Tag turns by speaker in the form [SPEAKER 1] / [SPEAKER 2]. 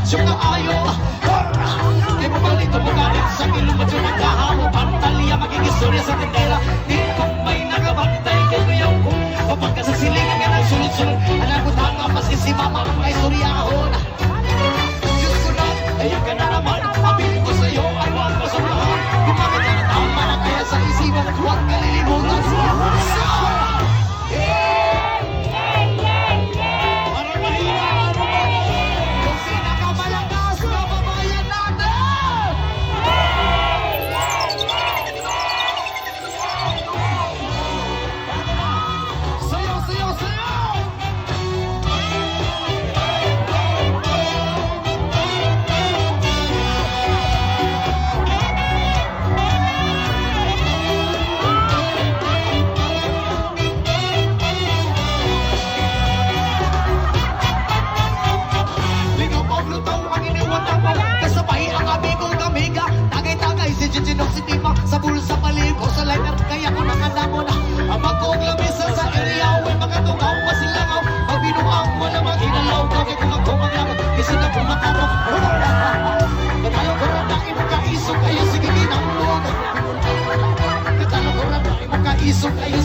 [SPEAKER 1] magsyon na ayo. Di mo balito mo galit sa kilumadyo magkahamo. Pantalya maging istorya sa tindera. Di kong may nakabantay kaguyaw ko. Kapag ka sa silingan nga nagsulod-sulod, anak ko tanga maski si mama ang may istoryahon. Diyos ko na, ayun ka na naman. Pabiling ko sa'yo, ano ang masurahan. Gumamit ka na tama na kaya sa isipan at huwag kalilimutan siya. Sa bulsa paliko sa liner kaya ko nakadamo na ang magkong lamisa sa area when makatungaw masilangaw magbinuang mo na maginalaw kaya kung ako maglaman kasi na pumatarok katalo ko rin na imong kaisog kayo sige ginamog katalo ko rin na imong kaisog kayo